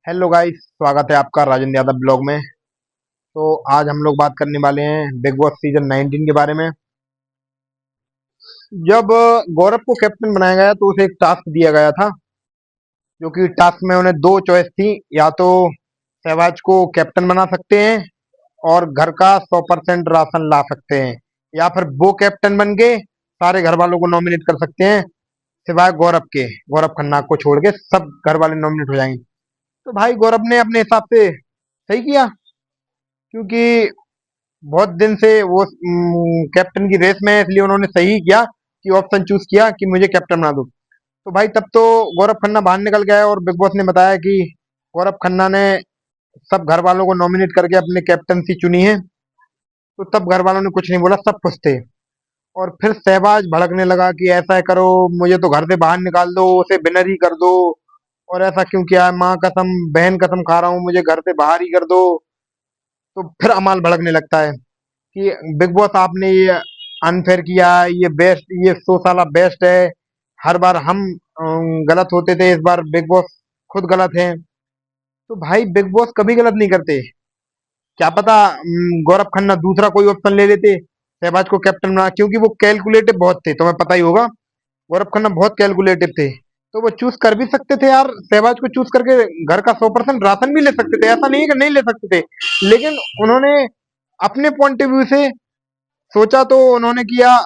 Hello guys, स्वागत है आपका राजेंद्र यादव ब्लॉग में। तो आज हम लोग बात करने वाले हैं बिग बॉस सीजन 19 के बारे में। जब गौरव को कैप्टन बनाया गया तो उसे एक टास्क दिया गया था, जो कि टास्क में उन्हें दो चॉइस थी। या तो सहवाज को कैप्टन बना सकते हैं और घर का 100% राशन ला सकते हैं, या फिर वो कैप्टन बन के सारे घर वालों को नॉमिनेट कर सकते हैं, सिवाय गौरव के। गौरव खन्ना को छोड़ के सब घर वाले नॉमिनेट हो जाएंगे। तो भाई गौरव ने अपने हिसाब से सही किया, क्योंकि बहुत दिन से वो कैप्टन की रेस में है, इसलिए उन्होंने सही किया कि ऑप्शन चूज किया कि मुझे कैप्टन बना दो। तो भाई तब तो गौरव खन्ना बाहर निकल गया है और बिग बॉस ने बताया कि गौरव खन्ना ने सब घर वालों को नॉमिनेट करके अपने कैप्टनसी चुनी है। तो तब घर वालों ने कुछ नहीं बोला, सब खुश थे। और फिर सहबाज भड़कने लगा कि ऐसा करो, मुझे तो घर से बाहर निकाल दो, उसे विनर ही कर दो। और ऐसा क्यों किया है, माँ कसम बहन कसम खा रहा हूँ, मुझे घर से बाहर ही कर दो। तो फिर अमाल भड़कने लगता है कि बिग बॉस आपने ये अनफेयर किया, ये बेस्ट, ये 100 साल बेस्ट है। हर बार हम गलत होते थे, इस बार बिग बॉस खुद गलत है। तो भाई बिग बॉस कभी गलत नहीं करते। क्या पता गौरव खन्ना दूसरा कोई ऑप्शन ले लेते सहबाज को कैप्टन बना, क्योंकि वो कैलकुलेटिव बहुत थे, तुम्हें पता ही होगा। गौरव खन्ना बहुत कैलकुलेटिव थे, तो वो चूज कर भी सकते थे यार। सहबाज को चूज करके घर का 100% राशन भी ले सकते थे, ऐसा नहीं है कि नहीं ले सकते थे। लेकिन उन्होंने अपने पॉइंट ऑफ व्यू से सोचा तो उन्होंने किया।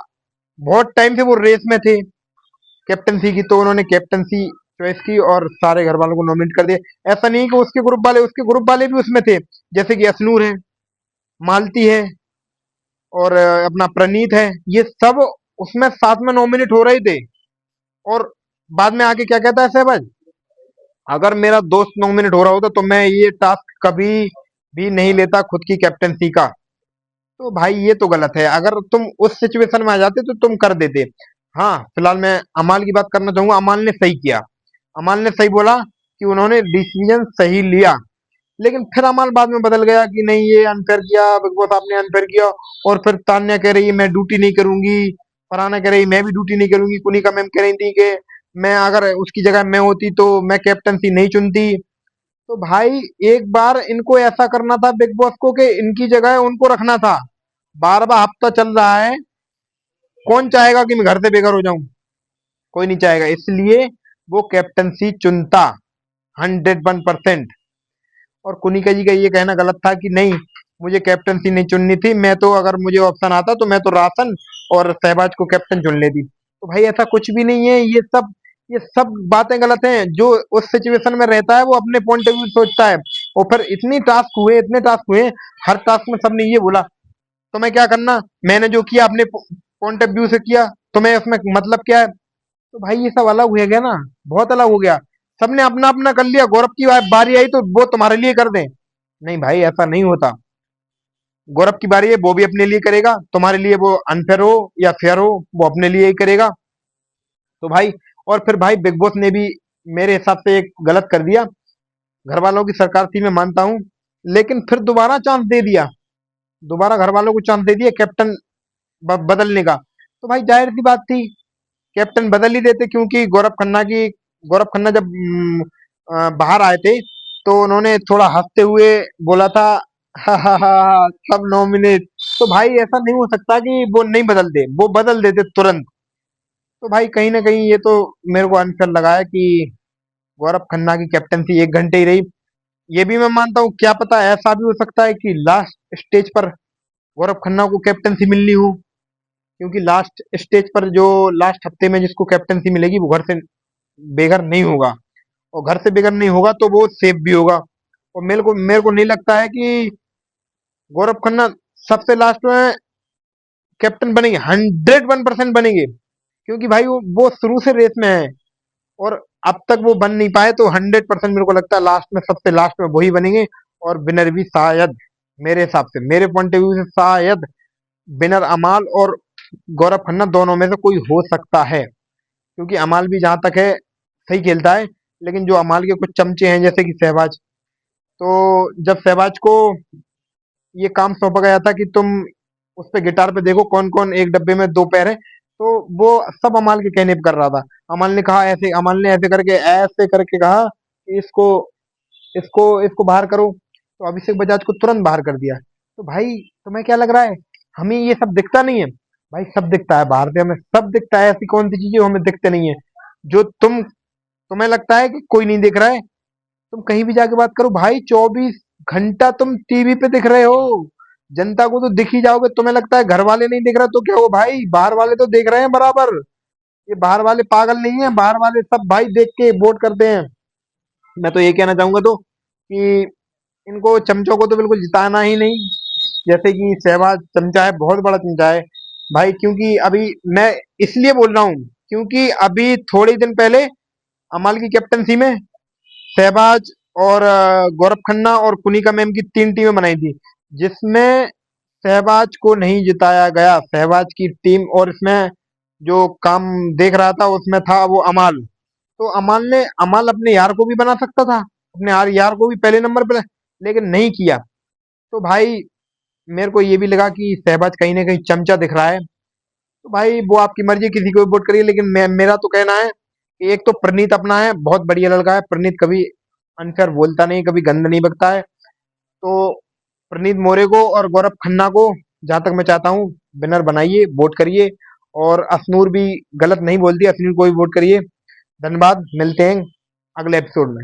बहुत टाइम से वो रेस में थे कैप्टनसी की, तो उन्होंने कैप्टनसी चॉइस की और सारे घर वालों को नॉमिनेट कर दिया। ऐसा नहीं कि उसके ग्रुप वाले भी उसमें थे, जैसे कि असनूर है, मालती है, और अपना प्रणीत है। ये सब उसमें साथ में नॉमिनेट हो रहे थे। और बाद में आके क्या कहता है सहबाज, अगर मेरा दोस्त नॉमिनेट हो रहा होता तो मैं ये टास्क कभी भी नहीं लेता खुद की कैप्टनसी का। तो भाई ये तो गलत है, अगर तुम उस सिचुएशन में आ जाते तो तुम कर देते। हाँ, फिलहाल मैं अमाल की बात करना चाहूंगा। अमाल ने सही किया, अमाल ने सही बोला कि उन्होंने डिसीजन सही लिया। लेकिन फिर अमाल बाद में बदल गया कि नहीं, ये अनफेयर किया, बिग बॉस आपने अनफेयर किया। और फिर तान्या कह रही है मैं ड्यूटी नहीं करूंगी, फरहाना कह रही मैं भी ड्यूटी नहीं करूंगी, कुनिका मैम कह रही थी कि मैं अगर उसकी जगह मैं होती तो मैं कैप्टनसी नहीं चुनती। तो भाई एक बार इनको ऐसा करना था बिग बॉस को कि इनकी जगह उनको रखना था। बार बार हफ्ता चल रहा है, कौन चाहेगा कि मैं घर से बेघर हो जाऊं? कोई नहीं चाहेगा, इसलिए वो कैप्टनसी चुनता 101%। और कुनिका जी का ये कहना गलत था कि नहीं, मुझे कैप्टनसी नहीं चुननी थी, मैं तो अगर मुझे ऑप्शन आता तो मैं तो राशन और सहबाज को कैप्टन चुन लेती। तो भाई ऐसा कुछ भी नहीं है, ये सब बातें गलत हैं। जो उस सिचुएशन में रहता है वो अपने पॉइंट ऑफ व्यू सोचता है। और फिर इतने टास्क हुए, हर टास्क में सबने ये बोला तुम्हें क्या करना, मैंने जो किया अपने पॉइंट ऑफ व्यू से किया, तुम्हें उसमें मतलब क्या है? तो भाई ये सब अलग हो गया ना, बहुत अलग हो गया। सबने अपना अपना कर लिया, गौरव की बारी आई तो वो तुम्हारे लिए कर दें। नहीं भाई, ऐसा नहीं होता। गौरव की बारी है, वो भी अपने लिए करेगा, तुम्हारे लिए वो अनफेयर हो या फेयर हो, वो अपने लिए ही करेगा। तो भाई, और फिर भाई बिग बॉस ने भी मेरे हिसाब से एक गलत कर दिया। घर वालों की सरकार थी, मैं मानता हूँ, लेकिन फिर दोबारा चांस दे दिया। दोबारा घर वालों को चांस दे दिया कैप्टन बदलने का। तो भाई जाहिर सी बात थी, कैप्टन बदल ही देते, क्योंकि गौरव खन्ना जब बाहर आए थे तो उन्होंने थोड़ा हंसते हुए बोला था हा हा हा, सब नॉमिनेट। तो भाई ऐसा नहीं हो सकता कि वो नहीं बदलते, वो बदल देते तुरंत। तो भाई कहीं ना कहीं ये तो मेरे को अनफेयर लगा है कि गौरव खन्ना की कैप्टनसी 1 घंटे ही रही। ये भी मैं मानता हूँ, क्या पता ऐसा भी हो सकता है कि लास्ट स्टेज पर गौरव खन्ना को कैप्टनसी मिलनी हो, क्योंकि लास्ट स्टेज पर जो लास्ट हफ्ते में जिसको कैप्टनसी मिलेगी वो घर से बेघर नहीं होगा। और घर से बेघर नहीं होगा तो वो सेफ भी होगा। और मेरे को नहीं लगता है कि गौरव खन्ना सबसे लास्ट में कैप्टन बनेंगे, 101% बनेंगे। क्योंकि भाई वो शुरू से रेस में है और अब तक वो बन नहीं पाए। तो 100% मेरे को लगता है लास्ट में, सबसे लास्ट में वही बनेंगे। और विनर भी शायद, मेरे हिसाब से, मेरे पॉइंट ऑफ व्यू से शायद विनर अमाल और गौरव खन्ना दोनों में से कोई हो सकता है। क्योंकि अमाल भी जहां तक है सही खेलता है, लेकिन जो अमाल के कुछ चमचे हैं जैसे कि सहबाज, तो जब सहबाज को ये काम सौंपा गया था कि तुम उस पे गिटार पे देखो कौन कौन एक डब्बे में दो पैर है, तो वो सब अमाल के कहने पे कर रहा था। अमाल ने ऐसे करके कहा कि इसको इसको इसको बाहर करो, तो अभिषेक बजाज को तुरंत बाहर कर दिया। तो भाई तुम्हें क्या लग रहा है, हमें ये सब दिखता नहीं है? भाई सब दिखता है, भारतीय में सब दिखता है, ऐसी कौन सी चीजें हमें दिखते नहीं है जो तुम्हें लगता है कि कोई नहीं दिख रहा है? तुम कहीं भी जाके बात करो भाई, 24 घंटा तुम टीवी पे दिख रहे हो, जनता को तो दिख ही जाओगे। तुम्हें लगता है घर वाले नहीं दिख रहे तो क्या हो भाई, बाहर वाले तो देख रहे हैं बराबर। ये बाहर वाले पागल नहीं है, बाहर वाले सब भाई देख के वोट करते हैं। मैं तो ये कहना चाहूंगा तो कि इनको चमचों को तो बिल्कुल जिताना ही नहीं। जैसे कि सहवाग चमचा है, बहुत बड़ा चमचा है भाई, क्योंकि अभी मैं इसलिए बोल रहा हूँ क्योंकि अभी थोड़े दिन पहले अमल की कैप्टनसी में सहबाज और गौरव खन्ना और कुनिका मैम की 3 टीमें बनाई थी, जिसमें सहबाज को नहीं जिताया गया, सहबाज की टीम, और इसमें जो काम देख रहा था उसमें था वो अमाल। तो अमाल अपने यार को भी बना सकता था, अपने यार को भी पहले नंबर पे, लेकिन नहीं किया। तो भाई मेरे को ये भी लगा कि सहबाज कहीं ना कहीं चमचा दिख रहा है। तो भाई वो आपकी मर्जी, किसी को भी वोट करिए, लेकिन मेरा तो कहना है कि एक तो प्रणीत अपना है, बहुत बढ़िया लड़का है प्रणीत, कभी अनफेयर बोलता नहीं, कभी गंद नहीं बकता है। तो प्रणीत मोरे को और गौरव खन्ना को जहां तक मैं चाहता हूँ विनर बनाइए, वोट करिए। और असनूर भी गलत नहीं बोलती, असनूर को भी वोट करिए। धन्यवाद, मिलते हैं अगले एपिसोड में।